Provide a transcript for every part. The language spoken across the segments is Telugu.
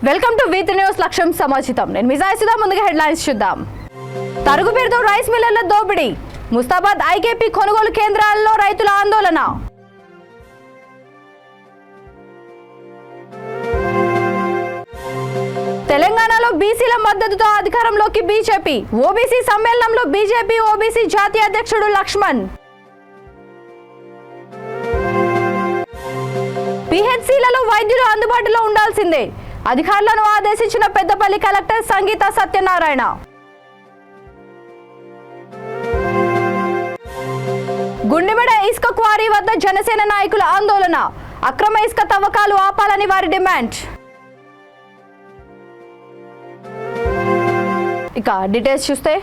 వెల్కమ్ టు V3 న్యూస్ లక్ష్యం సమాచితం. నేను మిజాయిసుదా. ముందుగా హెడ్లైన్స్ చూద్దాం. తరుగు పేరుతో రైస్ మిల్లర్ల దోపిడీ. ముస్తాబాద్ ఐకేపీ కొనుగోలు కేంద్రాల్లో రైతుల ఆందోళన. తెలంగాణలో బీసీల మద్దతుతో అధికారంలోకి బీజేపీ. ఓబీసీ సమ్మేళనంలో బీజేపీ ఓబీసీ జాతీయ అధ్యక్షుడు లక్ష్మణ్. పిహెచ్సిలలో వైద్యులు అందుబాటులో ఉండాల్సిందే. అధికారులను ఆదేశించిన పెద్దపల్లి కలెక్టర్ సంగీత సత్యనారాయణ. గుండెమెడ ఇసుక క్వారీ వద్ద జనసేన నాయకుల ఆందోళన. అక్రమ ఇసుక తవ్వకాలు ఆపాలని వారి డిమాండ్. ఇక డీటెయిల్స్ చూస్తే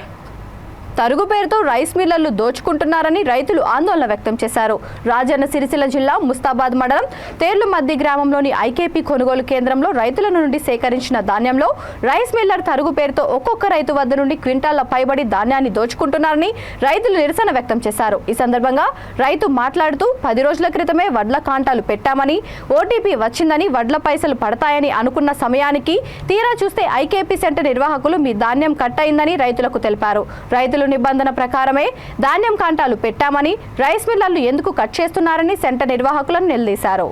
తరుగు పేరుతో రైస్ మిల్లర్లు దోచుకుంటున్నారని రైతులు ఆందోళన వ్యక్తం చేశారు. రాజన్న సిరిసిల్ల జిల్లా ముస్తాబాద్ మండలం తేర్లుమద్ది గ్రామంలోని ఐకేపీ కొనుగోలు కేంద్రంలో రైతుల నుండి సేకరించిన ధాన్యంలో రైస్ మిల్లర్ తరుగు పేరుతో ఒక్కొక్క రైతు వద్ద నుండి క్వింటాళ్ల పైబడి ధాన్యాన్ని దోచుకుంటున్నారని రైతులు నిరసన వ్యక్తం చేశారు. ఈ సందర్భంగా రైతు మాట్లాడుతూ 10 రోజుల క్రితమే వడ్ల కాంటాలు పెట్టామని, ఓటీపీ వచ్చిందని, వడ్ల పైసలు పడతాయని అనుకున్న సమయానికి తీరా చూస్తే ఐకేపీ సెంటర్ నిర్వాహకులు మీ ధాన్యం కట్ అయిందని రైతులకు తెలిపారు. రైతులు నిబంధన ప్రకారమే ధాన్యం కాంటాలు పెట్టామని, రైస్ మిల్లర్లు ఎందుకు కట్ చేస్తున్నారని సెంటర్ నిర్వాహకులను నిలదీశారు.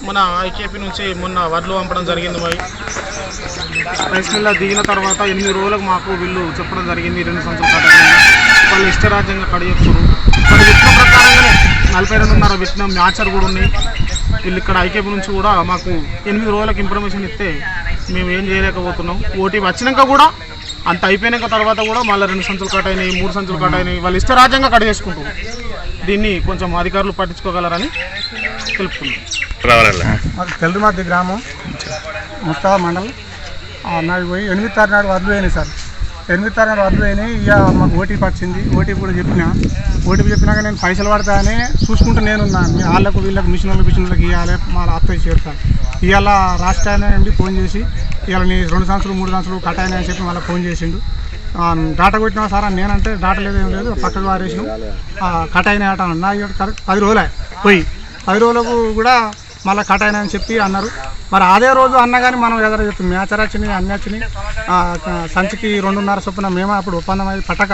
మన ఐకేపీ నుంచి మొన్న వడ్లు పంపడం జరిగింది. మరి రైస్ మిల్లర్ దిగిన తర్వాత 8 రోజులకు మాకు వీళ్ళు చెప్పడం జరిగింది. 2 సంవత్సరాలు వాళ్ళు ఇష్టరాజ్యంగా కడిగేస్తారు. మరి విత్తన ప్రకారంగానే 42.5 విత్తనం మ్యాచర్ కూడా ఉన్నాయి. వీళ్ళు ఇక్కడ ఐకేపీ నుంచి కూడా మాకు 8 రోజులకు ఇన్ఫర్మేషన్ ఇస్తే మేము ఏం చేయలేకపోతున్నాం. ఓటీపీ వచ్చినాక కూడా అంత అయిపోయినాక తర్వాత కూడా మళ్ళీ 2 సంచులు కట్ అయినాయి, 3 సంచులు కట్ అయినాయి. వాళ్ళు ఇష్టరాజ్యంగా కట్ చేసుకుంటారు. దీన్ని కొంచెం అధికారులు పట్టించుకోగలరని తెలుపుతున్నాం. తెల్లుమద్ది గ్రామం ముస్తాబాద్ మండలం నాకు పోయి 8 తారీఖు నాడు వడ్లు అయినాయి సార్. 8 తారీఖు నాడు వడ్లు అయినాయి. ఇక మాకు ఓటీపీ వచ్చింది. ఓటీపీ కూడా ఓటీపీ చెప్పినాక నేను పైసలు పడతాయని చూసుకుంటూ నేనున్నాను. వాళ్ళకు వీళ్ళకి మిషన్ వాళ్ళకి ఇవ్వాలి, మా అత్తయ్య చేరుతాను. ఇవాళ రాష్ట్ర నుండి ఫోన్ చేసి ఇవాళ నీ 2 సంవత్సరాలు 3 సంవత్సరాలు కట్ అయినాయని చెప్పి వాళ్ళకి ఫోన్ చేసిండు. డాటా కొట్టినా సార్ అని నేనంటే డాటా లేదు, ఏం లేదు, పక్కకు వారేసినాం. కట్ అయినాయి ఆట అన్న. కరెక్ట్ 10 రోజులే పోయి 10 రోజులకు కూడా మళ్ళీ కట్ అయినాయని చెప్పి అన్నారు. మరి అదే రోజు అన్న కానీ మనం ఎదురు చెప్తాం. మ్యాచర్ వచ్చినాయి, అన్నీ వచ్చినాయి. సంచికి 2.5 చొప్పున మేము అప్పుడు ఒప్పందం అయ్యి పట్టక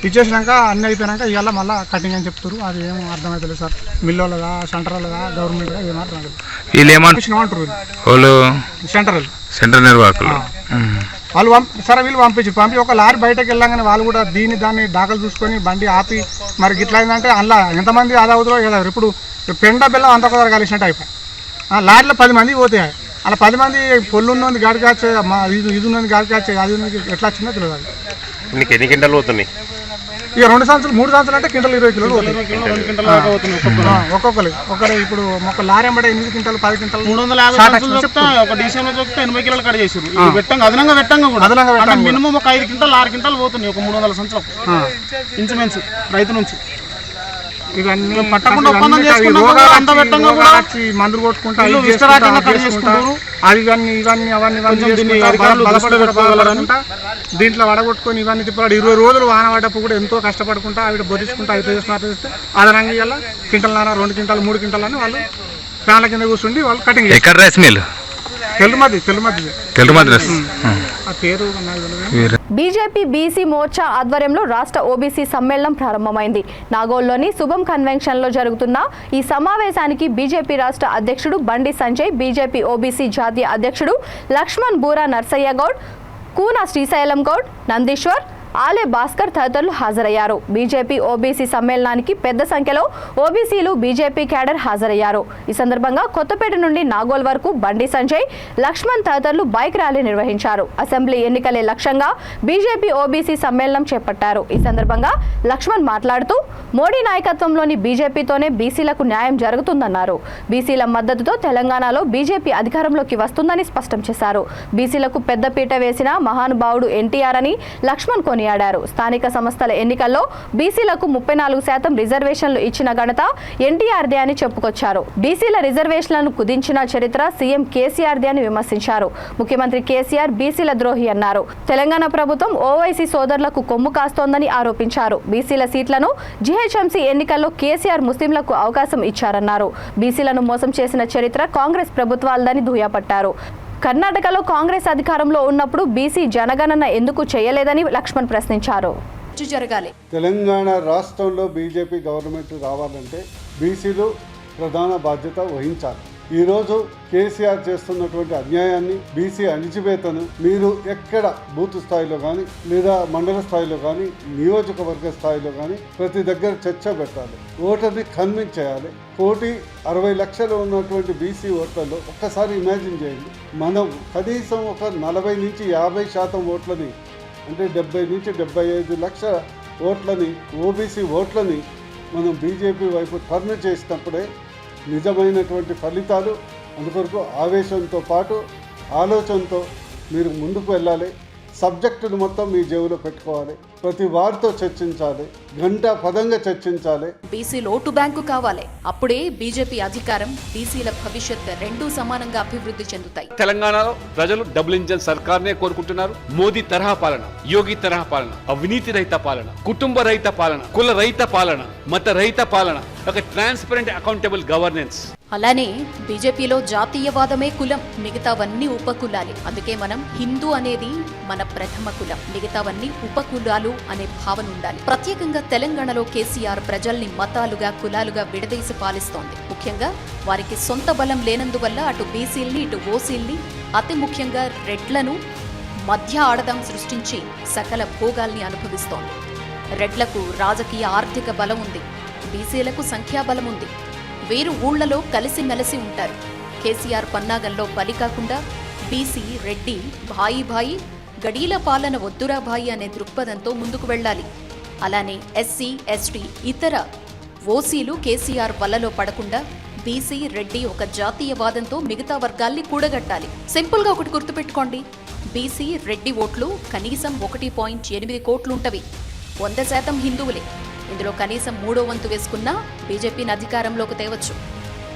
ఇచ్చేసినాక అన్నీ అయిపోయినాక ఇవాళ మళ్ళీ కటింగ్ అని చెప్తారు. అది ఏమో అర్థమవుతలేదు సార్. మిల్లులదా, సెంటర్ వాళ్ళదా, గవర్నమెంట్గా ఏమంటారు సెంటర్ నిర్వాహకులు వాళ్ళు సరే వీళ్ళు పంపి ఒక లారీ బయటకు వెళ్ళాగానే వాళ్ళు కూడా దాన్ని దాఖలు చూసుకొని బండి ఆపి మరి గిట్లా అయిందంటే అందులో ఎంతమంది అది అవుతుందో ఏదో. ఇప్పుడు పెండ బెల్లం అంత ఒకసారి కలిసినట్టు అయిపోయి లారీలో 10 మంది పోతాయి. అలా 10 మంది పొల్లు ఉన్నది గాడి కాచే, ఇది ఉన్నది గాడి కాచే, అది ఉన్నది ఎట్లా వచ్చిందో తెలియదు. అది మీకు ఎన్ని క్వింటాలు పోతున్నాయి? ఇక 2 సంవత్సరాలు 3 సంవత్సరాలు అంటే క్వింటల్ 20 కిలోలు పోతుంది ఒక్కొక్కరు. ఇప్పుడు ఒక లారీ ఎంబడే 8 క్వింటాలు 10 క్వింటాలు 350 ఒక డిసెంబర్ చొప్పితే 80 కిలోలు కట్ చేసారు. అదనంగా పెట్టంగా కూడా మినిమం ఒక 5 క్వింటాలు 6 క్వింటాలు పోతున్నాయి. ఒక 300 సంవత్సరాలు ఇంచుమించు రైతు నుంచి. ఇవన్నీ పట్టకుండా ఒప్పందం మందులు కొట్టుకుంటా దీంట్లో వడగొట్టుకొని ఇవన్నీ తిప్పాడు. 20 రోజులు వాన పడ్డప్పుడు కూడా ఎంతో కష్టపడుకుంటా ఆవిడ బొరించుకుంటా అయితే అదనంగా ఇవాళ క్వింటల్నార 2 క్వింటాలు 3 క్వింటాలు అని వాళ్ళు ఫ్యాన్ల కింద కూర్చుండి వాళ్ళు కటింగ్ బీజేపీ బీసీ మోర్చా ఆధ్వర్యంలో రాష్ట్ర ఓబీసీ సమ్మేళనం ప్రారంభమైంది. నాగోల్లోని శుభం కన్వెన్షన్ లో జరుగుతున్న ఈ సమావేశానికి బీజేపీ రాష్ట్ర అధ్యక్షుడు బండి సంజయ్, బీజేపీ ఓబీసీ జాతీయ అధ్యక్షుడు లక్ష్మణ్ బూరా నర్సయ్య గౌడ్, కూనా శ్రీశైలం గౌడ్, నందీశ్వర్, ఆలే భాస్కర్ తదితరులు హాజరయ్యారు. బీజేపీ ఓబీసీ సమ్మేళనానికి పెద్ద సంఖ్యలో ఓబీసీలు, బీజేపీ క్యాడర్ హాజరయ్యారు. ఈ సందర్భంగా కొత్తపేట నుండి నాగోల్ వరకు బండి సంజయ్, లక్ష్మణ్ తదితరులు బైక్ ర్యాలీ నిర్వహించారు. అసెంబ్లీ ఎన్నికలే లక్ష్యంగా బీజేపీ ఓబీసీ సమ్మేళనం చేపట్టారు. ఈ సందర్భంగా లక్ష్మణ్ మాట్లాడుతూ మోడీ నాయకత్వంలోని బీజేపీతోనే బీసీలకు న్యాయం జరుగుతుందన్నారు. బీసీల మద్దతుతో తెలంగాణలో బీజేపీ అధికారంలోకి వస్తుందని స్పష్టం చేశారు. బీసీలకు పెద్దపీట వేసిన మహానుభావుడు ఎన్టీఆర్ అని లక్ష్మణ్ కొని కొనియాడారు. స్థానిక సంస్థల ఎన్నికల్లో బీసీలకు 34% రిజర్వేషన్లు ఇచ్చిన ఘనత ఎన్టీఆర్దే అని చెప్పుకొచ్చారు. బీసీల రిజర్వేషన్లను కుదించిన చరిత్ర సీఎం కేసీఆర్దే అని విమర్శించారు. ముఖ్యమంత్రి కేసీఆర్ బీసీల ద్రోహి అన్నారు. తెలంగాణ ప్రభుత్వం ఓవైసీ సోదరులకు కొమ్ము కాస్తోందని ఆరోపించారు. బీసీల సీట్లను జీహెచ్ఎంసీ ఎన్నికల్లో కేసీఆర్ ముస్లింలకు అవకాశం ఇచ్చారన్నారు. బీసీలను మోసం చేసిన చరిత్ర కాంగ్రెస్ ప్రభుత్వాలదని దుయ్యబట్టారు. కర్ణాటకలో కాంగ్రెస్ అధికారంలో ఉన్నప్పుడు బీసీ జనగణన ఎందుకు చేయలేదని లక్ష్మణ్ ప్రశ్నించారు. తెలంగాణ రాష్ట్రంలో బీజేపీ గవర్నమెంట్ రావాలంటే బీసీలు ప్రధాన బాధ్యత వహించాలి. ఈరోజు కేసీఆర్ చేస్తున్నటువంటి అన్యాయాన్ని, బీసీ అణిచివేతను మీరు ఎక్కడ బూత్ స్థాయిలో కానీ లేదా మండల స్థాయిలో కానీ నియోజకవర్గ స్థాయిలో కానీ ప్రతి దగ్గర చర్చ పెట్టాలి. ఓటర్ని కన్విన్స్ చేయాలి. 1,60,00,000 ఉన్నటువంటి బీసీ ఓట్లలో ఒక్కసారి ఇమాజిన్ చేయండి. మనం కనీసం ఒక 40 నుంచి 50% ఓట్లని, అంటే 70 నుంచి 75 లక్షల ఓట్లని, ఓబీసీ ఓట్లని మనం బీజేపీ వైపు టర్న్ చేసినప్పుడే నిజమైనటువంటి ఫలితాలు. అందుకొరకు ఆవేశంతో పాటు ఆలోచనతో మీరు ముందుకు వెళ్ళాలి. సబ్జెక్టును మొత్తం మీ జేబులో పెట్టుకోవాలి. ప్రతి వారితో చర్చించాలి, గంట పదంగా చర్చించాలి. బీసీలు ఓటు బ్యాంకు కావాలి. అప్పుడే బీజేపీ అధికారం, బీసీల భవిష్యత్ రెండూ సమానంగా అభివృద్ధి చెందుతాయి. తెలంగాణలో ప్రజలు డబుల్ ఇంజన్ సర్కార్నే కోరుకుంటున్నారు. మోదీ తరహా పాలన, యోగి తరహా పాలన, అవినీతి రహిత పాలన, కుటుంబ రహిత పాలన, కుల రహిత పాలన, మత రహిత పాలన, ఒక ట్రాన్స్పరెంట్ అకౌంటబుల్ గవర్నెన్స్. అలానే బీజేపీలో జాతీయవాదమే కులం, మిగతావన్నీ ఉపకులాలే. అందుకే మనం హిందూ అనేది మన ప్రథమ కులం, మిగతావన్నీ ఉపకులాలు అనే భావన ఉండాలి. ప్రత్యేకంగా తెలంగాణలో కేసీఆర్ ప్రజల్ని మతాలుగా, కులాలుగా విడదీసి పాలిస్తోంది. ముఖ్యంగా వారికి సొంత బలం లేనందువల్ల అటు బీసీల్ని, ఇటు ఓసీల్ని, అతి ముఖ్యంగా రెడ్లను మధ్య ఆడదాం సృష్టించి సకల భోగాల్ని అనుభవిస్తోంది. రెడ్లకు రాజకీయ ఆర్థిక బలం ఉంది, బీసీలకు సంఖ్యాబలం ఉంది. వీరు ఊళ్లలో కలిసిమెలిసి ఉంటారు. కేసీఆర్ పన్నాగంలో బలి కాకుండా బీసీ, రెడ్డి భాయి భాయి, గడీల పాలన వద్దురా భాయి అనే దృక్పథంతో ముందుకు వెళ్ళాలి. అలానే ఎస్సీ, ఎస్టీ, ఇతర ఓసీలు కేసీఆర్ వలలో పడకుండా బీసీ, రెడ్డి ఒక జాతీయవాదంతో మిగతా వర్గాల్ని కూడగట్టాలి. సింపుల్గా ఒకటి గుర్తుపెట్టుకోండి, బీసీ, రెడ్డి ఓట్లు కనీసం 1.8 కోట్లుంటవి. 100% హిందువులే. ఇందులో కనీసం 3వ వంతు వేసుకున్నా బీజేపీని అధికారంలోకి తేవచ్చు.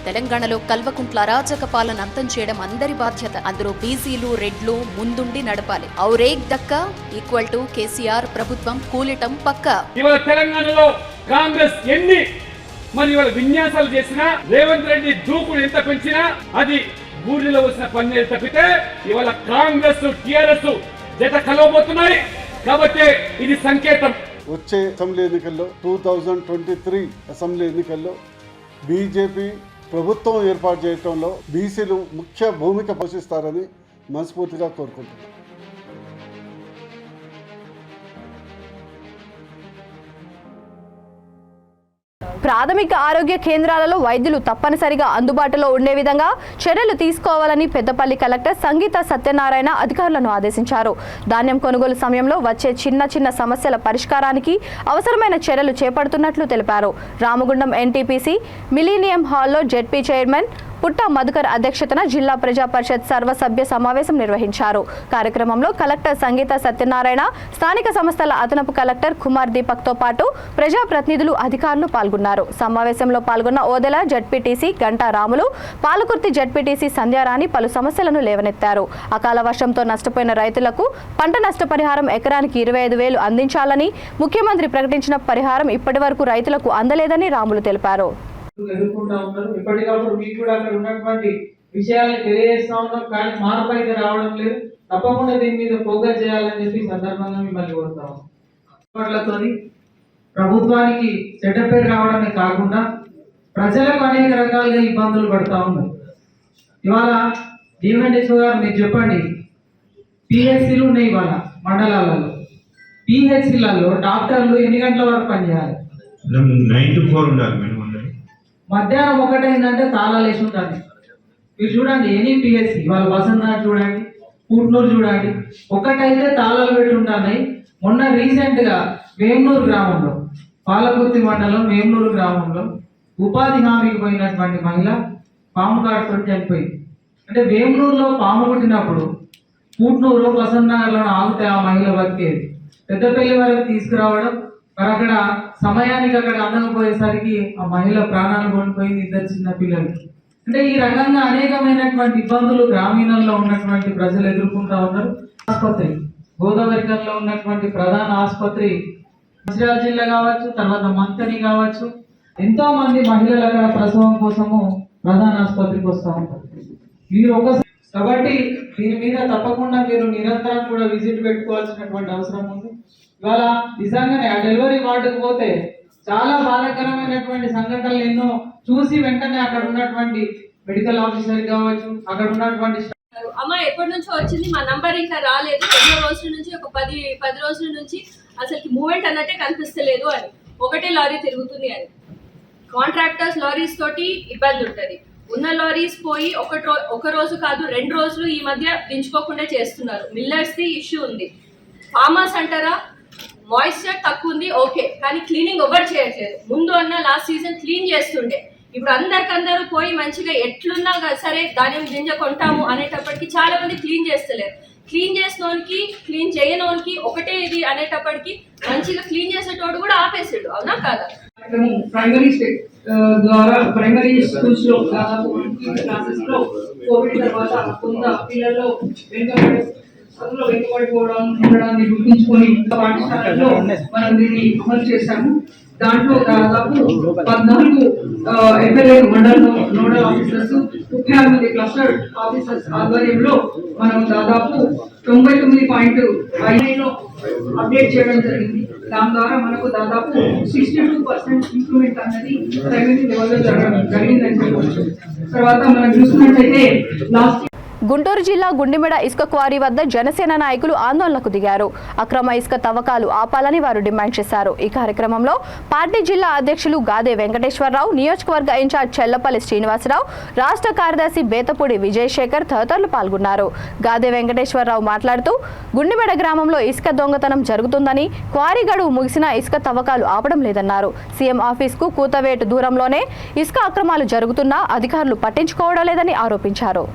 తెలంగాణలో కల్వకుంట్ల అరాచక పాలన అంతం చేయడం అందరి బాధ్యత. అందులో బీసీలు, రెడ్లు ముందుండి నడపాలి. ఔరేక్ దక్కా ఈక్వల్ టు కేసీఆర్ ప్రభుత్వం కూలిటం పక్కా. ఇవాళ తెలంగాణలో కాంగ్రెస్ ఎన్ని ఇవాళ విన్యాసాలు చేసినా, రేవంత్ రెడ్డి దూకుడు ఎంత పెంచినా అది ఊరిలో వచ్చిన పన్నీరు తప్పితే ఇవాళ కాంగ్రెస్, టీఆర్ఎస్ జత కలవబోతున్నాయి. కాబట్టి ఇది సంకేతం. వచ్చే అసెంబ్లీ ఎన్నికల్లో 2023 అసెంబ్లీ ఎన్నికల్లో బీజేపీ ప్రభుత్వం ఏర్పాటు చేయడంలో బీసీలు ముఖ్య భూమిక పోషిస్తారని మనస్ఫూర్తిగా కోరుకుంటున్నాను. ప్రాథమిక ఆరోగ్య కేంద్రాలలో వైద్యులు తప్పనిసరిగా అందుబాటులో ఉండే విధంగా చర్యలు తీసుకోవాలని పెద్దపల్లి కలెక్టర్ సంగీత సత్యనారాయణ అధికారులను ఆదేశించారు. ధాన్యం కొనుగోలు సమయంలో వచ్చే చిన్న సమస్యల పరిష్కారానికి అవసరమైన చర్యలు చేపడుతున్నట్లు తెలిపారు. రామగుండం ఎన్టీపీసీ మిలీనియం హాల్లో జెడ్పీ చైర్మన్ పుట్ట మధుకర్ అధ్యక్షతన జిల్లా ప్రజా పరిషత్ సర్వసభ్య సమావేశం నిర్వహించారు. కార్యక్రమంలో కలెక్టర్ సంగీత సత్యనారాయణ, స్థానిక సంస్థల అదనపు కలెక్టర్ కుమార్ దీపక్తో పాటు ప్రజాప్రతినిధులు, అధికారులు పాల్గొన్నారు. సమావేశంలో పాల్గొన్న ఓదెల జడ్పీటీసీ గంటా రాములు, పాలకుర్తి జడ్పీటీసీ సంధ్యారాణి పలు సమస్యలను లేవనెత్తారు. అకాల వర్షంతో నష్టపోయిన రైతులకు పంట నష్టపరిహారం ఎకరానికి 25,000 అందించాలని, ముఖ్యమంత్రి ప్రకటించిన పరిహారం ఇప్పటి వరకు రైతులకు అందలేదని రాములు తెలిపారు. ఎదుర్కొంటా ఉన్నారు. ఎప్పటికప్పుడు మీకు కూడా అక్కడ ఉన్నటువంటి విషయాలను తెలియజేస్తా ఉన్నాం, కానీ మార్పు అయితే రావడం లేదు. తప్పకుండా దీని మీద ఫోకస్ చేయాలని చెప్పి సందర్భంగా మిమ్మల్ని కోరుతా ఉన్నాం. ప్రభుత్వానికి చెడ్డ పేరు రావడమే కాకుండా ప్రజలకు అనేక రకాలుగా ఇబ్బందులు పడతా ఉన్నారు. ఇవాళ డిఎంఎన్హెచ్ఓ గారు మీరు చెప్పండి, పిహెచ్సిలు ఉన్నాయి ఇవాళ మండలాలలో. పిహెచ్సిలలో డాక్టర్లు ఎన్ని గంటల వరకు పనిచేయాలి? 9 to 4 ఉండాలి మేడం. మధ్యాహ్నం ఒకటైందంటే తాళాలు వేసి ఉంటుంది. మీరు చూడండి, ఎనీ పిహెచ్సి వాళ్ళ వసంత చూడండి, పూట్నూరు చూడండి, ఒకటైతే తాళాలు పెట్టి ఉంటున్నాయి. మొన్న రీసెంట్గా వేమనూరు గ్రామంలో, పాలకుర్తి మండలం వేమనూరు గ్రామంలో ఉపాధి హామీకి పోయినటువంటి మహిళ పాము కాటుతో చనిపోయింది. అంటే వేమనూరులో పాము కుట్టినప్పుడు పూట్నూరు, వసంత నగర్లో ఆగితే ఆ మహిళ బతికేది. పెద్దపల్లి వరకు తీసుకురావడం, మరి అక్కడ సమయానికి అక్కడ అందకపోయేసరికి ఆ మహిళ ప్రాణాలు కోల్పోయింది, 2 చిన్న పిల్లలు. అంటే ఈ రకంగా అనేకమైనటువంటి ఇబ్బందులు గ్రామీణంలో ఉన్నటువంటి ప్రజలు ఎదుర్కొంటా ఉన్నారు. ఆసుపత్రి గోదావరికల్లో ఉన్నటువంటి ప్రధాన ఆసుపత్రి మంచిర్యాల జిల్లా కావచ్చు, తర్వాత మంతని కావచ్చు, ఎంతో మంది మహిళలు అక్కడ ప్రసవం కోసము ప్రధాన ఆసుపత్రికి వస్తూ ఉంటారు. మీరు కాబట్టి దీని మీద తప్పకుండా మీరు నిరంతరం కూడా విజిట్ పెట్టుకోవాల్సినటువంటి అవసరం ఉంది. ఇవాళ నిజంగానే ఆ డెలివరీ వార్డుకు పోతే చాలా బాధాకరమైనటువంటి సంఘటనలు ఎన్నో చూసి వెంటనే అక్కడ ఉన్నటువంటి మెడికల్ ఆఫీసర్ కావచ్చు, అక్కడ ఉన్నటువంటి అమ్మ ఎప్పటి నుంచో వచ్చింది, మా నంబర్ ఇంకా రాలేదు, ఎన్నో రోజుల నుంచి, ఒక 10 రోజుల నుంచి అసలుకి మూమెంట్ అన్నట్టే కనిపిస్తలేదు అని, ఒకటే లారీ తిరుగుతుంది అని. కాంట్రాక్టర్స్ లారీస్ తోటి ఇబ్బంది ఉంటుంది. ఉన్న లారీస్ పోయి ఒక రోజు కాదు 2 రోజులు ఈ మధ్య దించుకోకుండా చేస్తున్నారు. మిల్లర్స్ది ఇష్యూ ఉంది. ఫార్మర్స్ అంటారా, మాయిశ్చర్ తక్కువ ఉంది ఓకే, కానీ క్లీనింగ్ ఎవరు చేయట్లేదు. ముందు అన్న లాస్ట్ సీజన్ క్లీన్ చేస్తుండే, ఇప్పుడు అందరికందరూ పోయి మంచిగా ఎట్లున్నా సరే ధాన్యం గింజ కొంటాము అనేటప్పటికి చాలా మంది క్లీన్ చేస్తలేరు. క్లీన్ చేసినోనికి క్లీన్ చేయనోనికి ఒకటే ఇది అనేటప్పటికి మంచిగా క్లీన్ చేసేటోడు కూడా ఆపేసాడు. అవునా కాదా? ప్రైమరీ ద్వారా ప్రైమరీ స్కూల్స్ లో దాదాపు క్లాసెస్ లో కోవిడ్ తర్వాత కొంత పిల్లల్లో వెనుకబడిపోవడం ఉండడాన్ని గుర్తించుకొని పాఠశాలలో మనం దీన్ని అమలు చేశాము. దాంట్లో దాదాపు 14 ఎమ్మెల్యే మండల్ నోడల్ ఆఫీసర్స్, 36 మంది క్లస్టర్ ఆఫీసర్స్ ఆధ్వర్యంలో మనం దాదాపు 99.5లో అప్డేట్ చేయడం జరిగింది. దాని ద్వారా మనకు దాదాపు 62% ఇంప్రూవ్మెంట్ అన్నది ప్రైమరీ లెవెల్లో జరిగిందని చెప్పవచ్చు. తర్వాత మనం చూసినట్లయితే లాస్ట్ గుంటూరు జిల్లా గుండిమెడ ఇసుక క్వారీ వద్ద జనసేన నాయకులు ఆందోళనకు దిగారు. అక్రమ ఇసుక తవ్వకాలు ఆపాలని వారు డిమాండ్ చేశారు. ఈ కార్యక్రమంలో పార్టీ జిల్లా అధ్యక్షులు గాదే వెంకటేశ్వరరావు, నియోజకవర్గ ఇన్ఛార్జ్ చెల్లపల్లి శ్రీనివాసరావు, రాష్ట్ర కార్యదర్శి బేతపూడి విజయశేఖర్ తదితరులు పాల్గొన్నారు. గాదే వెంకటేశ్వరరావు మాట్లాడుతూ గుండిమెడ గ్రామంలో ఇసుక దొంగతనం జరుగుతుందని, క్వారీ గడువు ముగిసినా ఇసుక తవ్వకాలు ఆపడం లేదన్నారు. సీఎం ఆఫీస్కు కూతవేటు దూరంలోనే ఇసుక అక్రమాలు జరుగుతున్నా అధికారులు పట్టించుకోవడం లేదని ఆరోపించారు.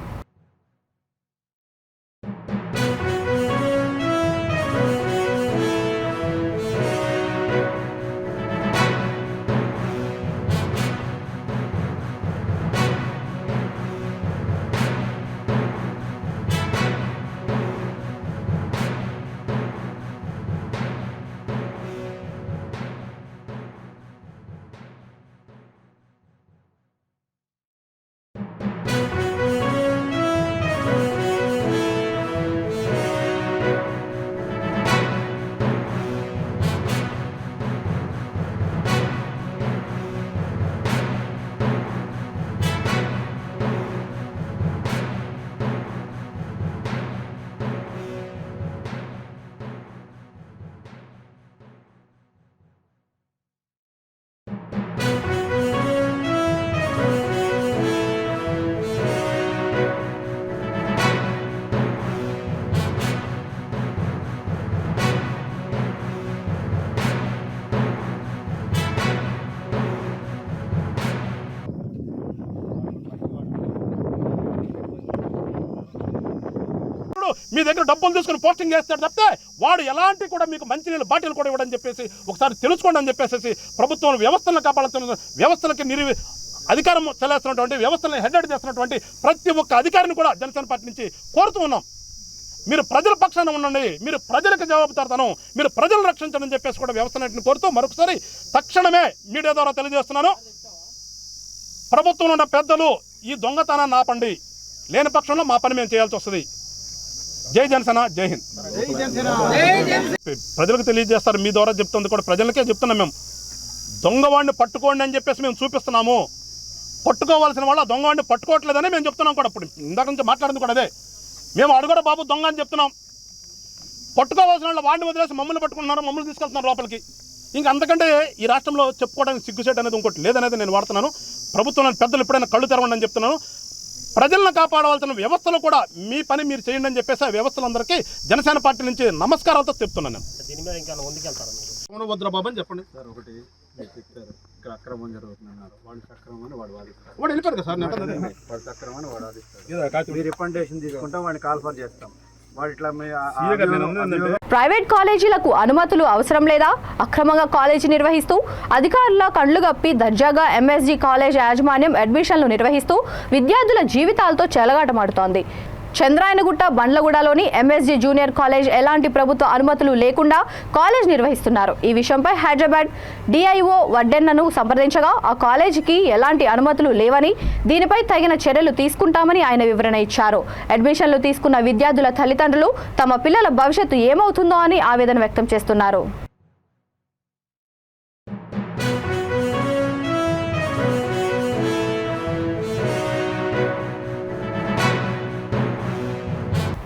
మీ దగ్గర డబ్బులు తీసుకుని పోస్టింగ్ చేస్తాడు తప్పితే వాడు ఎలాంటి కూడా మీకు మంచినీళ్ళు బాటిల్ కూడా ఇవ్వడని చెప్పేసి ఒకసారి తెలుసుకోండి అని చెప్పేసి ప్రభుత్వం వ్యవస్థలను కాపాడుతున్న వ్యవస్థలకి అధికారం చెల్లేస్తున్నటువంటి వ్యవస్థలను హెడ్ చేస్తున్నటువంటి ప్రతి ఒక్క అధికారిని కూడా జనసేన పార్టీ నుంచి కోరుతూ ఉన్నాం. మీరు ప్రజల పక్షాన ఉండండి, మీరు ప్రజలకు జవాబుదారుతనం, మీరు ప్రజలను రక్షించండి అని చెప్పేసి కూడా వ్యవస్థలన్నింటిని కోరుతూ మరొకసారి తక్షణమే మీడియా ద్వారా తెలియజేస్తున్నాను, ప్రభుత్వంలో ఉన్న పెద్దలు ఈ దొంగతనాన్ని ఆపండి, లేని పక్షంలో మా పని మేము చేయాల్సి వస్తుంది. జై జనసేన, జై హింద్. ప్రజలకు తెలియజేస్తారు, మీ ద్వారా చెప్తుంది కూడా ప్రజలకే చెప్తున్నాం. మేము దొంగవాడిని పట్టుకోండి అని చెప్పేసి మేము చూపిస్తున్నాము. పట్టుకోవాల్సిన వాళ్ళు దొంగవాడిని పట్టుకోవట్లేదని మేము చెప్తున్నాం కూడా. ఇప్పుడు ఇందాక నుంచి మాట్లాడింది కూడా అదే. మేము అడుగురా బాబు దొంగ అని చెప్తున్నాం. పట్టుకోవాల్సిన వాళ్ళు వాడిని వదిలేసి మమ్మల్ని పట్టుకుంటున్నారు, మమ్మల్ని తీసుకెళ్తున్నారు లోపలికి. ఇంకా అంతకంటే ఈ రాష్ట్రంలో చెప్పుకోవడానికి సిగ్గుసేట్ అనేది ఇంకోటి లేదనేది నేను వాడుతున్నాను. ప్రభుత్వంలోని పెద్దలు ఎప్పుడైనా కళ్ళు తెరవండి అని చెప్తున్నాను. ప్రజలను కాపాడవలసిన వ్యవస్థలు కూడా మీ పని మీరు చేయండి అని చెప్పేసి ఆ వ్యవస్థలందరికీ జనసేన పార్టీ నుంచి నమస్కారాలతో చెప్తున్నాను. నేను వద్రబాబు అని చెప్పండి సార్. ఒకటి ఇక్కడ అక్రమం జరుగుతుందన్నారు, వాళ్ళు సక్రమని వాడు వాదిస్తారు. వాడు వెళ్ళిపోయారు కదా సార్, వాడు సక్రమని వాడు వాదిస్తారు. మీరు రికమెండేషన్ తీసుకుంటాం, వాడిని కాల్ఫర్ చేస్తాం. ప్రైవేట్ కాలేజీలకు అనుమతులు అవసరం లేదా? అక్రమంగా కాలేజీ నిర్వహిస్తూ అధికారుల కండ్లు గప్పి దర్జాగా ఎంఎస్జీ కాలేజ్ యాజమాన్యం అడ్మిషన్లు నిర్వహిస్తూ విద్యార్థుల జీవితాలతో చెలగాటమాడుతోంది. చంద్రాయనగుట్ట బండ్లగూడలోని ఎంఎస్జీ జూనియర్ కాలేజ్ ఎలాంటి ప్రభుత్వ అనుమతులు లేకుండా కాలేజ్ నిర్వహిస్తున్నారు. ఈ విషయంపై హైదరాబాద్ డిఐఓ వడ్డెన్నను సంప్రదించగా ఆ కాలేజీకి ఎలాంటి అనుమతులు లేవని, దీనిపై తగిన చర్యలు తీసుకుంటామని ఆయన వివరణ ఇచ్చారు. అడ్మిషన్లు తీసుకున్న విద్యార్థుల తల్లిదండ్రులు తమ పిల్లల భవిష్యత్తు ఏమవుతుందో అని ఆవేదన వ్యక్తం చేస్తున్నారు.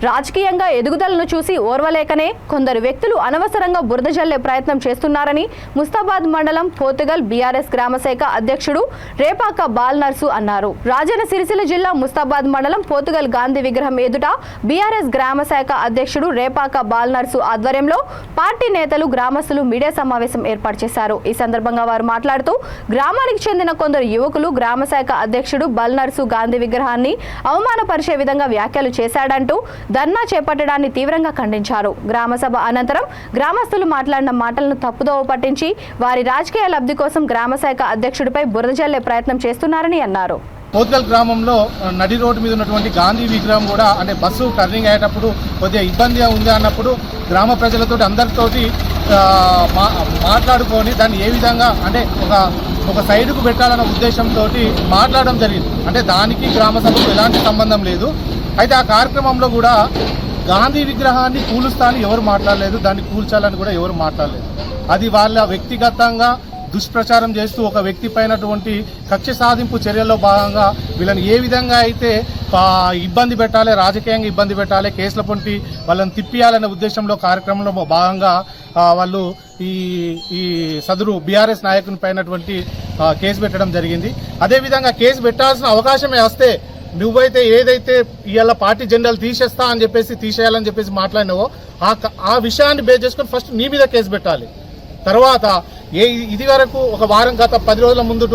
రాజకీయంగా ఎదుగుదలను చూసి ఓర్వలేకనే కొందరు వ్యక్తులు అనవసరంగా బురద జల్లే ప్రయత్నం చేస్తున్నారని ముస్తాబాద్ మండలం పోతుగల్ బీఆర్ఎస్ గ్రామశాఖ అధ్యక్షుడు రేపాక బాలనర్సు అన్నారు. రాజన్న సిరిసిల్ల జిల్లా ముస్తాబాద్ మండలం పోతుగల్ గాంధీ విగ్రహం ఎదుట బీఆర్ఎస్ గ్రామశాఖ అధ్యక్షుడు రేపాక బాలనర్సు ఆధ్వర్యంలో పార్టీ నేతలు, గ్రామస్తులు మీడియా సమావేశం ఏర్పాటు చేశారు. ఈ సందర్భంగా వారు మాట్లాడుతూ గ్రామానికి చెందిన కొందరు యువకులు గ్రామశాఖ అధ్యక్షుడు బాలనర్సు గాంధీ విగ్రహాన్ని అవమానపరిచే విధంగా వ్యాఖ్యలు చేశాడంటూ ధర్నా చేపట్టడాన్ని తీవ్రంగా ఖండించారు. గ్రామసభ అనంతరం గ్రామస్తులు మాట్లాడిన మాటలను తప్పుదోవ పట్టించి వారి రాజకీయ లబ్ధి కోసం గ్రామశాఖ అధ్యక్షుడిపై బురద జల్లే ప్రయత్నం చేస్తున్నారని అన్నారు. పోతుగల్ గ్రామంలో నడి రోడ్డు మీద ఉన్నటువంటి గాంధీ విగ్రహం కూడా అంటే బస్సు టర్నింగ్ అయ్యేటప్పుడు కొద్దిగా ఇబ్బందిగా ఉంది అన్నప్పుడు గ్రామ ప్రజలతో అందరితోటి మాట్లాడుకొని దాన్ని ఏ విధంగా అంటే ఒక సైడ్కు పెట్టాలన్న ఉద్దేశంతో మాట్లాడడం జరిగింది. అంటే దానికి గ్రామ సభకు ఎలాంటి సంబంధం లేదు. అయితే ఆ కార్యక్రమంలో కూడా గాంధీ విగ్రహాన్ని కూలుస్తానని ఎవరు మాట్లాడలేదు, దాన్ని కూల్చాలని కూడా ఎవరు మాట్లాడలేదు. అది వాళ్ళ వ్యక్తిగతంగా దుష్ప్రచారం చేస్తూ ఒక వ్యక్తి పైనటువంటి కక్ష సాధింపు చర్యల్లో భాగంగా వీళ్ళని ఏ విధంగా అయితే ఇబ్బంది పెట్టాలి, రాజకీయంగా ఇబ్బంది పెట్టాలి, కేసుల పొంటి వాళ్ళని తిప్పియాలనే ఉద్దేశంలో కార్యక్రమంలో భాగంగా వాళ్ళు ఈ సదరు బీఆర్ఎస్ నాయకుని పైనటువంటి కేసు పెట్టడం జరిగింది. అదేవిధంగా కేసు పెట్టాల్సిన అవకాశమే వస్తే నువ్వైతే ఏదైతే ఇవాళ పార్టీ జెండాలు తీసేస్తా అని చెప్పేసి తీసేయాలని చెప్పేసి మాట్లాడినావో ఆ విషయాన్ని బేస్ చేసుకొని ఫస్ట్ నీ మీద కేసు పెట్టాలి. తర్వాత ఇది వరకు ఒక వారం గత 10 రోజుల ముందు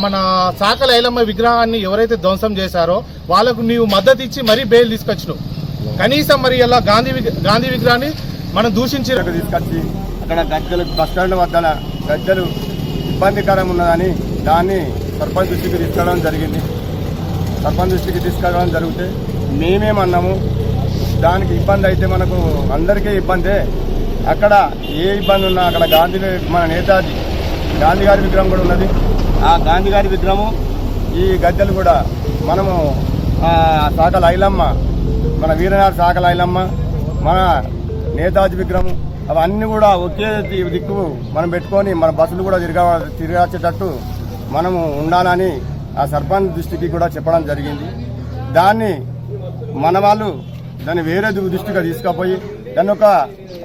మన సాకల ఐలమ్మ విగ్రహాన్ని ఎవరైతే ధ్వంసం చేశారో వాళ్ళకు నీవు మద్దతు ఇచ్చి మరీ బెయిల్ తీసుకొచ్చినావు. కనీసం మరి ఇలా గాంధీ విగ్రహాన్ని మనం దూషించి తీసుకొచ్చి అక్కడ గజ్జలు బస్టాండ్ వద్ద గజ్జలు ఇబ్బందికరంగా ఉన్నదని దాన్ని సర్పంచ్ దృష్టికి తీసుకెళ్ళడం జరిగింది. సర్పంచ్ దృష్టికి తీసుకెళ్ళడం జరిగితే మేమేమన్నాము, దానికి ఇబ్బంది అయితే మనకు అందరికీ ఇబ్బందే. అక్కడ ఏ ఇబ్బంది ఉన్నా అక్కడ మన నేతాజీ గాంధీ గారి విగ్రహం కూడా ఉన్నది. ఆ గాంధీ గారి విగ్రహము ఈ గద్దెలు కూడా మనము సాకల ఐలమ్మ, మన వీరనాథ సాకల ఐలమ్మ, మన నేతాజీ విగ్రహం అవన్నీ కూడా ఒకే దిక్కు మనం పెట్టుకొని మన బస్సులు కూడా తిరగచ్చేటట్టు మనము ఉండాలని ఆ సర్పంచ్ దృష్టికి కూడా చెప్పడం జరిగింది. దాన్ని మన వాళ్ళు దాన్ని వేరే దృష్టిగా తీసుకుపోయి దాన్ని ఒక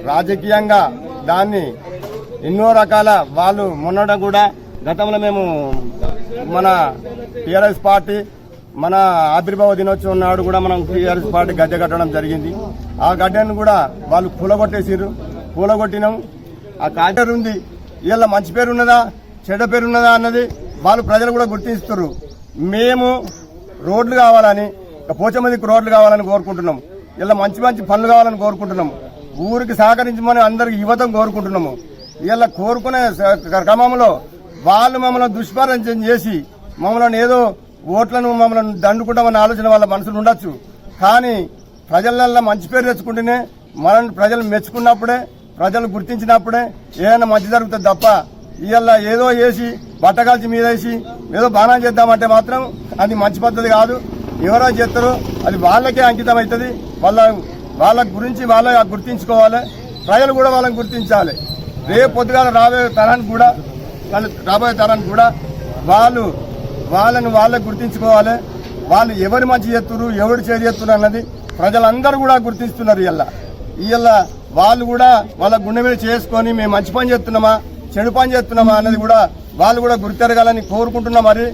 రాజకీయంగా దాన్ని ఎన్నో రకాల వాళ్ళు మొన్నట కూడా గతంలో మేము మన టీఆర్ఎస్ పార్టీ మన ఆవిర్భావ దినోత్సవం నాడు కూడా మనం టీఆర్ఎస్ పార్టీ గద్దె కట్టడం జరిగింది. ఆ గడ్డను కూడా వాళ్ళు కూలగొట్టినాం. ఆ కాంటర్ ఉంది, వీళ్ళ మంచి పేరు ఉన్నదా చెడ్డ పేరు ఉన్నదా అన్నది వాళ్ళు ప్రజలు కూడా గుర్తిస్తారు. మేము రోడ్లు కావాలని, పోచమందికి రోడ్లు కావాలని కోరుకుంటున్నాము. ఇలా మంచి పనులు కావాలని కోరుకుంటున్నాము. ఊరికి సహకరించమని అందరికి యువతం కోరుకుంటున్నాము. ఇలా కోరుకునే క్రమంలో వాళ్ళు మమ్మల్ని దుష్ప్రచారం చేసి మమ్మల్ని ఏదో ఓట్లను మమ్మల్ని దండుకుంటామన్న ఆలోచన వాళ్ళ మనసులు ఉండొచ్చు. కానీ ప్రజలల్లో మంచి పేరు తెచ్చుకుంటేనే మనం ప్రజలు మెచ్చుకున్నప్పుడే, ప్రజలు గుర్తించినప్పుడే ఏదైనా మంచి జరుగుతుంది తప్ప ఇవాళ ఏదో వేసి బట్టకాల్చి మీద వేసి ఏదో బాణం చేద్దామంటే మాత్రం అది మంచి పద్ధతి కాదు. ఎవరో చేస్తారో అది వాళ్ళకే అంకితం అవుతుంది. వాళ్ళ గురించి వాళ్ళ గుర్తించుకోవాలి, ప్రజలు కూడా వాళ్ళని గుర్తించాలి. రేపు పొద్దుగాల రాబోయే తరానికి కూడా వాళ్ళని గుర్తించుకోవాలి. వాళ్ళు ఎవరు మంచి చేస్తున్నారు, ఎవరు చేరు చేస్తున్నారు అన్నది ప్రజలందరూ కూడా గుర్తిస్తున్నారు. ఇవాళ వాళ్ళు కూడా వాళ్ళ గుండె మీద చేసుకొని మేము మంచి పని చేస్తున్నామా చెడు పని చేస్తున్నామా అన్నది కూడా వాళ్ళు కూడా గుర్తెరగాలని కోరుకుంటున్నాం. మరి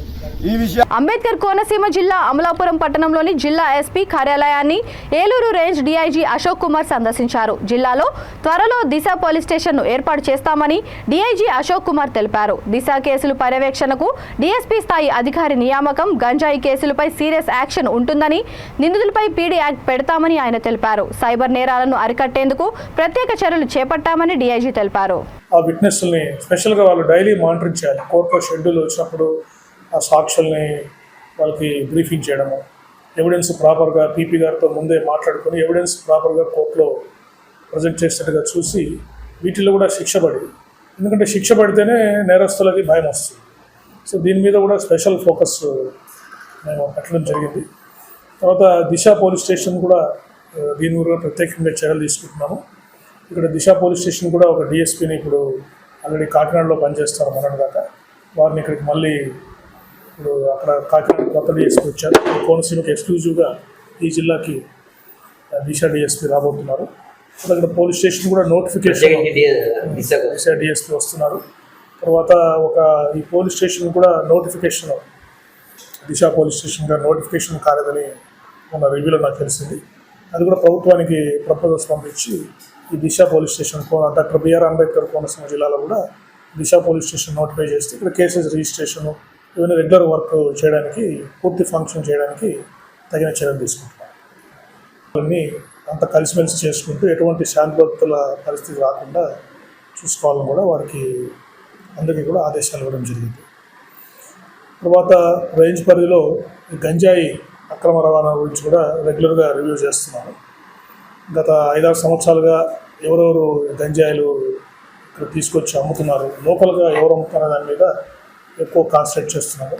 ఈ విషయం అంబేద్కర్ కోనసీమ జిల్లా అమలాపురం పట్టణంలోని జిల్లా ఎస్పీ కార్యాలయాన్ని ఏలూరు రేంజ్ డీఐజీ అశోక్ కుమార్ సందర్శించారు. జిల్లాలో త్వరలో దిశ పోలీస్ స్టేషన్ను ఏర్పాటు చేస్తామని డీఐజీ అశోక్ కుమార్ తెలిపారు. దిశ కేసులు పర్యవేక్షణకు డీఎస్పీ స్థాయి అధికారి నియామకం, గంజాయి కేసులపై సీరియస్ యాక్షన్ ఉంటుందని, నిందితులపై పీడీ యాక్ట్ పెడతామని ఆయన తెలిపారు. సైబర్ నేరాలను అరికట్టేందుకు ప్రత్యేక చర్యలు చేపట్టామని డీఐజీ తెలిపారు. ఆ విట్నెస్ని స్పెషల్గా వాళ్ళు డైలీ మానిటరింగ్ చేయాలి. కోర్టులో షెడ్యూల్ వచ్చినప్పుడు ఆ సాక్షుల్ని వాళ్ళకి బ్రీఫింగ్ చేయడము, ఎవిడెన్స్ ప్రాపర్గా పీపీ గారితో ముందే మాట్లాడుకొని ఎవిడెన్స్ ప్రాపర్గా కోర్టులో ప్రజెంట్ చేసేట్టుగా చూసి వీటిల్లో కూడా శిక్ష పడి, ఎందుకంటే శిక్ష పడితేనే నేరస్తులకి భయం వస్తుంది. సో దీని మీద కూడా స్పెషల్ ఫోకస్ మేము పెట్టడం జరిగింది. తర్వాత దిశ పోలీస్ స్టేషన్ కూడా దీని కూడా ప్రత్యేకంగా చర్యలు తీసుకుంటున్నాము. ఇక్కడ దిశ పోలీస్ స్టేషన్ కూడా ఒక డిఎస్పీని ఇప్పుడు ఆల్రెడీ కాకినాడలో పనిచేస్తారు మొన్నటిదాకా, వారిని ఇక్కడికి మళ్ళీ ఇప్పుడు అక్కడ కాకినాడ కొత్త డిఎస్పీ వచ్చారు. కోనసీమకి ఎక్స్క్లూజివ్గా ఈ జిల్లాకి దిశ డిఎస్పీ రాబోతున్నారు. అక్కడ పోలీస్ స్టేషన్ కూడా నోటిఫికేషన్ దిశ డిఎస్పీ వస్తున్నారు. తర్వాత ఈ పోలీస్ స్టేషన్ కూడా నోటిఫికేషన్ దిశ పోలీస్ స్టేషన్గా నోటిఫికేషన్ కాలేదని మన రివ్యూలో నాకు తెలిసింది. అది కూడా ప్రభుత్వానికి ప్రపోజల్స్ పంపించి ఈ Disha police station doctor B R Ambedkar Konaseema జిల్లాలో కూడా దిశ పోలీస్ స్టేషన్ నోటిఫై చేస్తే ఇక్కడ కేసెస్ రిజిస్ట్రేషన్ ఇవన్నీ రెగ్యులర్ వర్క్ చేయడానికి, పూర్తి ఫంక్షన్ చేయడానికి తగిన చర్యలు తీసుకుంటున్నాం. అన్నీ అంత కలిసిమెలిసి చేసుకుంటూ ఎటువంటి శాంతిభద్రతల పరిస్థితి రాకుండా చూసుకోవాలని కూడా వారికి అందరికీ కూడా ఆదేశాలు ఇవ్వడం జరిగింది. తర్వాత రేంజ్ పరిధిలో గంజాయి అక్రమ రవాణా గురించి కూడా రెగ్యులర్గా రివ్యూ చేస్తున్నాను. గత 5-6 సంవత్సరాలుగా ఎవరెవరు గంజాయిలు ఇక్కడ తీసుకొచ్చి అమ్ముతున్నారు, లోకల్గా ఎవరు అమ్ముతున్నారు దాని మీద ఎక్కువ కాన్సన్ట్రేట్ చేస్తున్నారు.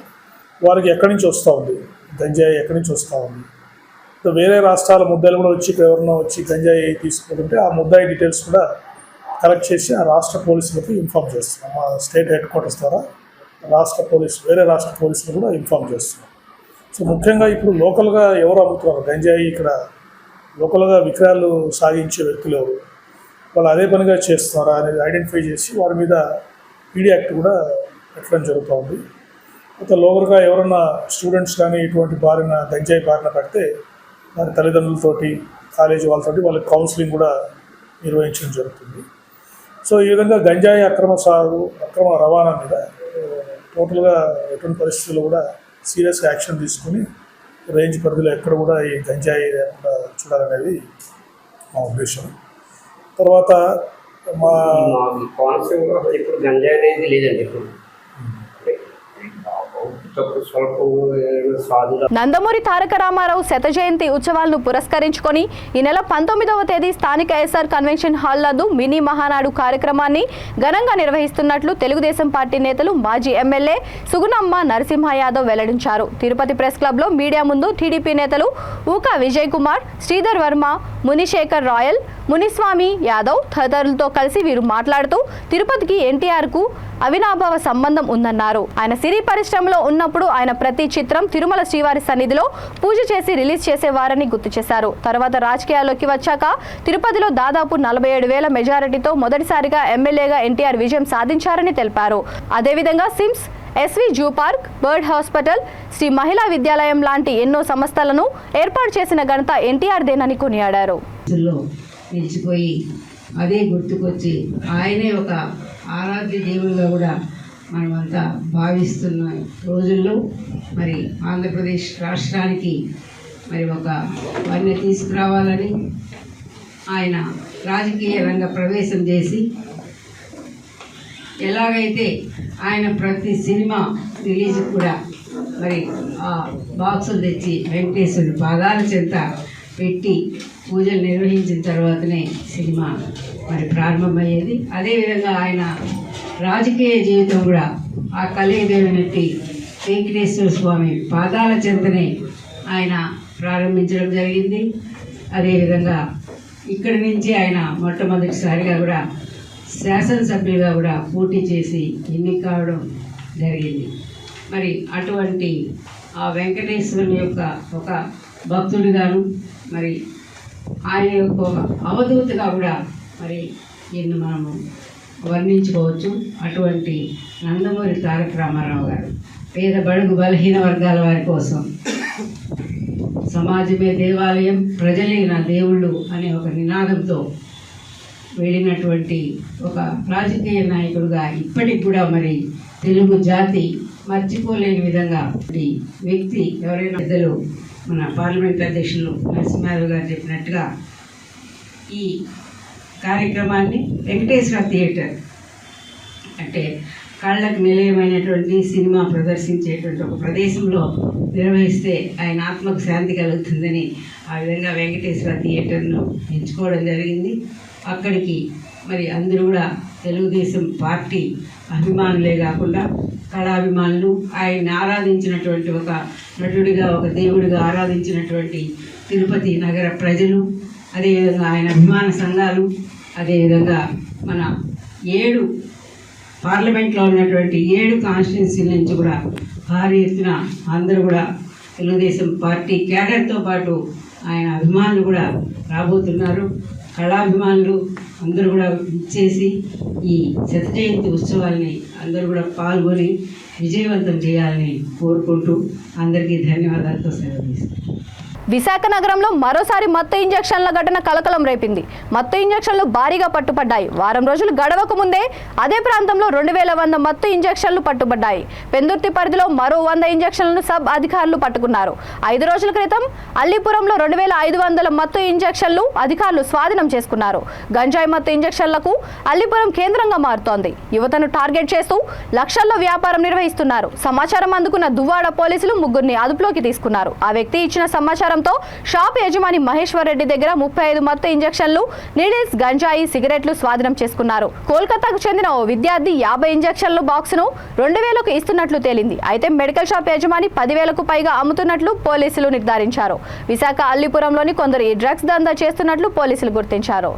వారికి ఎక్కడి నుంచి వస్తూ ఉంది గంజాయి, ఎక్కడి నుంచి వస్తూ ఉంది. వేరే రాష్ట్రాల ముద్దాయిలు కూడా వచ్చి ఇక్కడ ఎవరన్నా వచ్చి గంజాయి తీసుకుంటుంటే ఆ ముద్దాయి డీటెయిల్స్ కూడా కలెక్ట్ చేసి ఆ రాష్ట్ర పోలీసులకి ఇన్ఫామ్ చేస్తున్నాం. మా స్టేట్ హెడ్ క్వార్టర్స్ ద్వారా వేరే రాష్ట్ర పోలీసులు కూడా ఇన్ఫామ్ చేస్తున్నాం. సో ముఖ్యంగా ఇప్పుడు లోకల్గా ఎవరు అమ్ముతున్నారు గంజాయి, ఇక్కడ లోకల్గా విక్రయాలు సాగించే వ్యక్తులు ఎవరు, వాళ్ళు అదే పనిగా చేస్తున్నారా అనేది ఐడెంటిఫై చేసి వారి మీద పీడీ యాక్ట్ కూడా పెట్టడం జరుగుతూ ఉంది. అయితే లోకల్గా ఎవరన్నా స్టూడెంట్స్ కానీ ఇటువంటి గంజాయి బారిన పడితే వారి తల్లిదండ్రులతోటి, కాలేజీ వాళ్ళతోటి వాళ్ళకి కౌన్సిలింగ్ కూడా నిర్వహించడం జరుగుతుంది. సో ఈ విధంగా గంజాయి అక్రమ రవాణా మీద టోటల్గా ఎటువంటి పరిస్థితుల్లో కూడా సీరియస్గా యాక్షన్ తీసుకుని రేంజ్ పరిధిలో ఎక్కడ కూడా ఈ గంజాయి లేకుండా చూడాలనేది మా ఉద్దేశం. తర్వాత మా కోనసీమలో ఇప్పుడు గంజాయి అనేది లేదండి. ఇప్పుడు నందమూరి తారక రామారావు శత జయంతి ఉత్సవాలను పురస్కరించుకొని ఈ నెల 19వ తేదీ స్థానిక ఎస్ఆర్ కన్వెన్షన్ హాల్ నందు మినీ మహానాడు కార్యక్రమాన్ని ఘనంగా నిర్వహిస్తున్నట్లు తెలుగుదేశం పార్టీ నేతలు మాజీ ఎమ్మెల్యే సుగుణమ్మ నరసింహ యాదవ్ వెల్లడించారు. తిరుపతి ప్రెస్ క్లబ్లో మీడియా ముందు టీడీపీ నేతలు ఊకా విజయ్ కుమార్, శ్రీధర్ వర్మ, మునిశేఖర్ రాయల్, మునిస్వామి యాదవ్ తదితరులతో కలిసి వీరు మాట్లాడుతూ తిరుపతికి ఎన్టీఆర్కు అవినాభావ సంబంధం ఉందన్నారు. ఆయన సినీ పరిశ్రమలో ఉన్నప్పుడు ఆయన ప్రతి చిత్రం తిరుమల శ్రీవారి సన్నిధిలో పూజ చేసి రిలీజ్ చేసేవారని గుర్తు చేశారు. తర్వాత రాజకీయాల్లోకి వచ్చాక తిరుపతిలో దాదాపు 47,000 మెజారిటీతో మొదటిసారిగా ఎమ్మెల్యేగా ఎన్టీఆర్ విజయం సాధించారని తెలిపారు. అదేవిధంగా SIMS, SV zoo park, bird hospital, Sri Mahila Vidyalayam లాంటి ఎన్నో సంస్థలను ఏర్పాటు చేసిన ఘనత ఎన్టీఆర్దేనని కొనియాడారు. నిలిచిపోయి అదే గుర్తుకొచ్చి ఆయనే ఒక ఆరాధ్య దేవుడిగా కూడా మనమంతా భావిస్తున్న రోజుల్లో మరి ఆంధ్రప్రదేశ్ రాష్ట్రానికి మరి ఒక వన్య తీసుకురావాలని ఆయన రాజకీయ రంగ ప్రవేశం చేసి ఎలాగైతే ఆయన ప్రతి సినిమా రిలీజ్ కూడా మరి ఆ బాక్సులు తెచ్చి వెంకటేశ్వరుడు పాదాల చెంత పెట్టి పూజలు నిర్వహించిన తర్వాతనే సినిమా మరి ప్రారంభమయ్యేది. అదేవిధంగా ఆయన రాజకీయ జీవితం కూడా ఆ కలియుగమైనట్టి వెంకటేశ్వర స్వామి పాదాల చెంతనే ఆయన ప్రారంభించడం జరిగింది. అదేవిధంగా ఇక్కడి నుంచి ఆయన మొట్టమొదటిసారిగా కూడా శాసనసభ్యులుగా కూడా పోటీ చేసి ఎన్నిక కావడం జరిగింది. మరి అటువంటి ఆ వెంకటేశ్వరుని యొక్క ఒక భక్తుడిగాను మరి ఆయన యొక్క అవధూతగా కూడా మరి ఈయన్ని మనము వర్ణించుకోవచ్చు. అటువంటి నందమూరి తారక రామారావు గారు పేద బడుగు బలహీన వర్గాల వారి కోసం సమాజమే దేవాలయం, ప్రజలే నా దేవుళ్ళు అనే ఒక నినాదంతో వెళ్ళినటువంటి ఒక రాజకీయ నాయకుడుగా ఇప్పటికి కూడా మరి తెలుగు జాతి మర్చిపోలేని విధంగా ఈ వ్యక్తి ఎవరైనా పెద్దలు మన పార్లమెంట్ అధ్యక్షులు నరసింహారావు గారు చెప్పినట్టుగా ఈ కార్యక్రమాన్ని వెంకటేశ్వర థియేటర్ అంటే కళ్ళకు నిలయమైనటువంటి సినిమా ప్రదర్శించేటువంటి ఒక ప్రదేశంలో నిర్వహిస్తే ఆయన ఆత్మకు శాంతి కలుగుతుందని ఆ విధంగా వెంకటేశ్వర థియేటర్ను ఎంచుకోవడం జరిగింది. అక్కడికి మరి అందరూ కూడా తెలుగుదేశం పార్టీ అభిమానులే కాకుండా కళాభిమానులు, ఆయన్ని ఆరాధించినటువంటి ఒక నటుడిగా, ఒక దేవుడిగా ఆరాధించినటువంటి తిరుపతి నగర ప్రజలు, అదేవిధంగా ఆయన అభిమాన సంఘాలు, అదేవిధంగా మన 7 పార్లమెంట్లో ఉన్నటువంటి 7 కాన్స్టిట్యున్సీల నుంచి కూడా భారీ ఎత్తున అందరూ కూడా తెలుగుదేశం పార్టీ క్యాడర్తో పాటు ఆయన అభిమానులు కూడా రాబోతున్నారు. కళాభిమానులు అందరూ కూడా ఇచ్చేసి ఈ శత జయంతి ఉత్సవాల్ని అందరూ కూడా పాల్గొని విజయవంతం చేయాలని కోరుకుంటూ అందరికీ ధన్యవాదాలతో సెలవు తీసుకుంటాను. విశాఖ నగరంలో మరోసారి మత్తు ఇంజెక్షన్ల ఘటన కలకలం రేపింది. మత్తు ఇంజెక్షన్లు భారీగా పట్టుబడ్డాయి. వారం రోజులు గడవక ముందే అదే ప్రాంతంలో 2100 మత్తు ఇంజెక్షన్లు పట్టుబడ్డాయి. పెందుర్తి పరిధిలో మరో 100 ఇంజెక్షన్లను సబ్ అధికారులు పట్టుకున్నారు. 5 రోజుల క్రితం అల్లీపురంలో 2500 మత్తు ఇంజెక్షన్లు అధికారులు స్వాధీనం చేసుకున్నారు. గంజాయి మత్తు ఇంజెక్షన్లకు అల్లీపురం కేంద్రంగా మారుతోంది. యువతను టార్గెట్ చేస్తూ లక్షల్లో వ్యాపారం నిర్వహిస్తున్నారు. సమాచారం అందుకున్న దువ్వాడ పోలీసులు 3గురిని అదుపులోకి తీసుకున్నారు. ఆ వ్యక్తి ఇచ్చిన సమాచారం షాప్ యజమాని మహేశ్వర్ రెడ్డి దగ్గర 35 మత్తు ఇంజెక్షన్లు, నీడిల్స్, గంజాయి, సిగరెట్లు స్వాధీనం చేసుకున్నారు. కోల్కతాకు చెందిన ఓ విద్యార్థి 50 ఇంజెక్షన్ల బాక్సును 2000కు ఇస్తున్నట్లు తేలింది. అయితే మెడికల్ షాప్ యజమాని 10,000కు పైగా అమ్ముతున్నట్లు పోలీసులు నిర్ధారించారు. విశాఖ అల్లీపురంలోని కొందరు ఈ డ్రగ్స్ దందా చేస్తున్నట్లు పోలీసులు గుర్తించారు.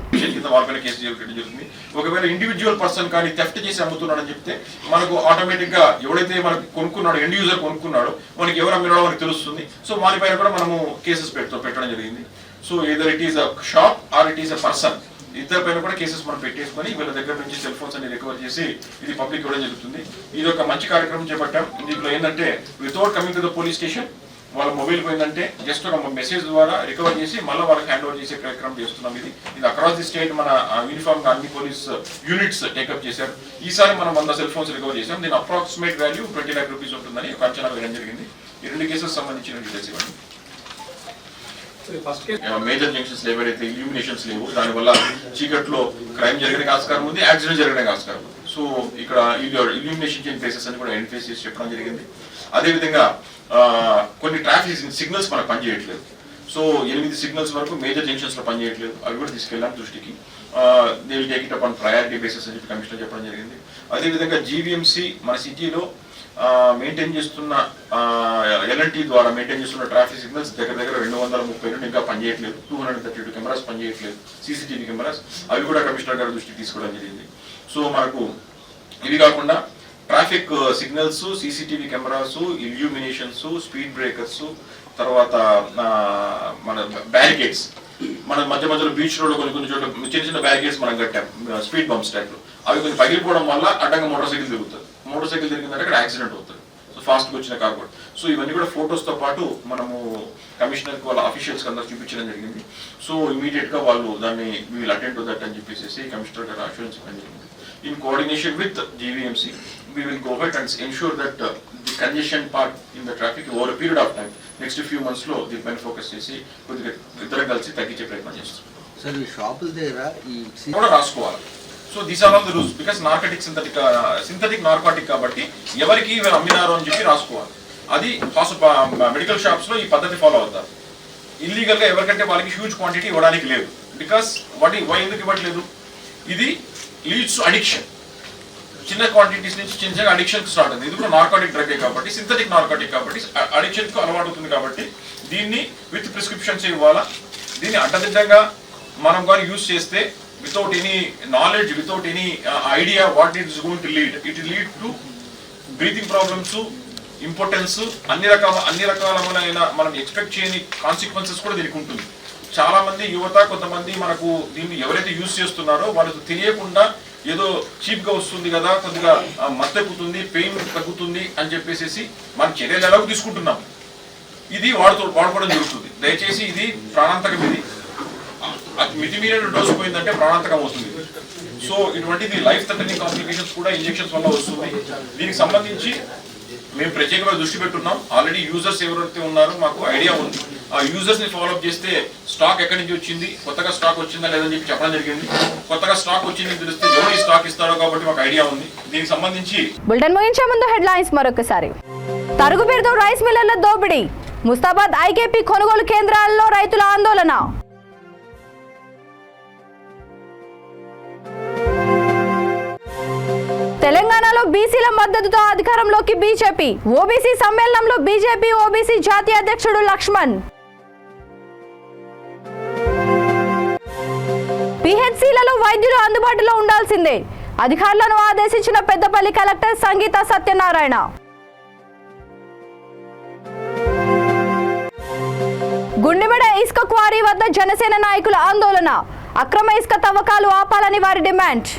ఒకవేళ ఇండివిజువల్ పర్సన్ కానీ థెఫ్ట్ చేసి అమ్ముతున్నాడని చెప్తే మనకు ఆటోమేటిక్ గా ఎవడైతే మనకు కొనుక్కున్నాడో, ఎండ్ యూజర్ కొనుక్కున్నాడో, మనకి ఎవరు అమ్మినాడో మనకు తెలుస్తుంది. సో వారిపైన కూడా మనము కేసెస్ పెట్టడం జరిగింది. So either it is a shop or it is a person, ఇద్దరి పైన కూడా కేసెస్ మనం పెట్టేసుకొని వీళ్ళ దగ్గర నుంచి సెల్ ఫోన్స్ అన్ని రికవర్ చేసి ఇది పబ్లిక్ ఇవ్వడం జరుగుతుంది. ఇది ఒక మంచి కార్యక్రమం చేపట్టాం. దీంట్లో ఏంటంటే without coming to the police station వాళ్ళ మొబైల్ పోయిందంటే జస్ట్ ఒక మెసేజ్ ద్వారా రికవర్ చేసి మళ్ళీ వాళ్ళకి హ్యాండ్ ఓవర్ చేసే కార్యక్రమం చేస్తున్నాం. ఇది అక్రాస్ ది స్టేట్ మన యూనిఫామ్ అన్ని పోలీస్ యూనిట్స్ టేకప్ చేశారు. ఈసారి మనం 100 సెల్ ఫోన్స్ రికవర్ చేశాం. దీని అప్రాక్సిమేట్ వాల్యూ 20 lakh rupees ఉంటుందని ఒక అంచనా వేయడం జరిగింది. ఈ 2 కేసెస్ సంబంధించిన డీటెయిల్స్ ఇవ్వండి. మేజర్ జంక్షన్స్ ఏవైతే ఇల్యూమినేషన్స్ లేవు, దానివల్ల చీకట్లో క్రైమ్ జరగడానికి ఆస్కారం ఉంది, యాక్సిడెంట్ జరగడానికి ఆస్కారం ఉంది. సో ఇక్కడ ఇల్యూమినేషన్ చేయని ప్లేసెస్ అని కూడా ఐడెంటిఫై చేసి చెప్పడం జరిగింది. అదేవిధంగా కొన్ని ట్రాఫిక్ సిగ్నల్స్ మనకు పనిచేయట్లేదు. సో 8 సిగ్నల్స్ వరకు మేజర్ జంక్షన్స్ లో పనిచేయట్లేదు. అవి కూడా తీసుకెళ్ళాం దృష్టికి. They will take it up on priority basis అని చెప్పి కమిషనర్ చెప్పడం జరిగింది. అదేవిధంగా జీవీఎంసీ మన సిటీలో మెయింటైన్ చేస్తున్న ఎల్ఎన్టీ ద్వారా మెయింటైన్ చేస్తున్న ట్రాఫిక్ సిగ్నల్స్ దగ్గర 230 నుండి ఇంకా పనిచేయట్లేదు. 232 కెమెరాస్ పనిచేయట్లేదు, సీసీటీవీ కెమెరాస్. అవి కూడా కమిషనర్ గారి దృష్టికి తీసుకోవడం జరిగింది. సో మనకు ఇవి కాకుండా traffic signals, CCTV cameras, illuminations, speed breakers, తర్వాత మన బ్యారికేడ్స్, మన మధ్యలో బీచ్ రోడ్ కొన్ని చోట్ల చిన్న బ్యారికేడ్స్ మనం కట్టాం, స్పీడ్ బంప్స్ టైప్. అవి కొంచెం పగిలిపోవడం వల్ల అడ్డంగా మోటార్ సైకిల్ తిరుగుతుంది. మోటార్ సైకిల్ తిరిగిందంటే అక్కడ యాక్సిడెంట్ అవుతుంది. సో ఫాస్ట్గా వచ్చిన కార్ కూడా. సో ఇవన్నీ కూడా ఫొటోస్తో పాటు మనము కమిషనర్కి వాళ్ళ అఫీషియల్స్కి అందరూ చూపించడం జరిగింది. సో ఇమీడియట్గా వాళ్ళు దాన్ని వీల్ అటెండ్ టు దట్ అని చెప్పేసి కమిషనర్ గారు అష్యూరెన్స్ ఇవ్వడం జరిగింది. In coordination with GVMC, we will go ahead and ensure that the congestion part in the traffic over a period of time, next few months lo the main focus chesi kodiga iddaru kalisi taggiche prayatnam chestam. Sir, ee shop is there ee kuda raskovala. So these are all the rules because synthetic narcotic kabatti evariki ivu amminaru ani cheppi raskovala. Adi medical shops లో ఈ పద్ధతి ఫాలో అవుతారు. ఇల్లీగల్ గా ఎవరికంటే వాళ్ళకి హ్యూజ్ క్వాంటిటీ ఇవ్వడానికి లేదు. బికాస్ వై ఎందుకు ఇవ్వట్లేదు? ఇది లీడ్స్ టు అడిక్షన్. చిన్న క్వాంటిటీస్ నుంచి చిన్న అడిక్షన్ స్టార్ట్ అవుతుంది. ఇది కూడా నార్కోటిక్ డ్రగ్ కాబట్టి, సింథటిక్ నార్కోటిక్ కాబట్టి అడిక్షన్ కు అలవాటు అవుతుంది. కాబట్టి దీన్ని విత్ ప్రిస్క్రిప్షన్స్ ఇవ్వాలా. దీన్ని అడ్డదిడ్డంగా మనం కానీ యూజ్ చేస్తే without any knowledge, without any idea what it is going to lead, it lead to breathing problems, importance, అన్ని రకాలమైన మనం ఎక్స్పెక్ట్ చేయని కాన్సిక్వెన్సెస్ కూడా దీనికి ఉంటుంది. చాలా మంది యువత, కొంతమంది మనకు దీన్ని ఎవరైతే యూజ్ చేస్తున్నారో వాళ్ళకు తెలియకుండా ఏదో చీప్గా వస్తుంది కదా, కొద్దిగా మత్తెక్కుతుంది, పెయిన్ తగ్గుతుంది అని చెప్పేసి మన చర్యలు ఎలాగో తీసుకుంటున్నాం. ఇది వాడుకోవడం జరుగుతుంది. దయచేసి ఇది ప్రాణాంతకం. ఇది మితిమీరిన డోసు పోయిందంటే ప్రాణాంతకం వస్తుంది. సో ఇటువంటిది లైఫ్ థ్రెటనింగ్ కాంప్లికేషన్స్ కూడా ఇంజెక్షన్స్ వల్ల వస్తుంది. దీనికి సంబంధించి మేము ప్రత్యేకంగా దృష్టి పెట్టున్నాం. ఆల్రెడీ యూజర్స్ ఎవరైతే ఉన్నారో మాకు ఐడియా ఉంది. ఆ యూజర్స్ ని ఫాలోఅప్ చేస్తే స్టాక్ ఎక్కడి నుంచి వచ్చింది, కొత్తగా స్టాక్ వచ్చిందా లేదని చెప్పి చెప్పడం జరిగింది. కొత్తగా స్టాక్ వచ్చింది తెలిస్తే ఎవరు స్టాక్ ఇస్తారో కాబట్టి మాకు ఐడియా ఉంది. దీనికి సంబంధించి బులెటిన్ ముగించే ముందు హెడ్లైన్స్ మరొకసారి. తరుగు పేరుతో రైస్ మిల్లర్ల దోపిడీ, ముస్తాబాద్ ఐకేపీ కొనుగోలు కేంద్రాల్లో రైతుల ఆందోళన. తెలంగాణలో బీసీల మద్దతుతో అధికారంలోకి బీజేపీ, ఓబీసీ సమ్మేళనంలో బీజేపీ ఓబీసీ జాతీయ అధ్యక్షుడు లక్ష్మణ్. పిహెచ్సిలలో వైద్యులు అందుబాటులో ఉండాల్సిందే, అధికారులను ఆదేశించిన పెద్దపల్లి కలెక్టర్ సంగీత సత్యనారాయణ. గుండెమెడ ఇసుక క్వారీ వద్ద జనసేన నాయకుల ఆందోళన, అక్రమ ఇసుక తవ్వకాలు ఆపాలని వారి డిమాండ్.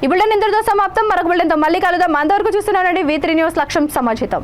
ఈ బులెటిన్ ఇంతటితో సమాప్తం. మరొక బులెటిన్తో మళ్ళీ కలుద్దాం. అంతవరకు చూస్తున్నానండి V3 న్యూస్ లక్ష్యం సమాజితం.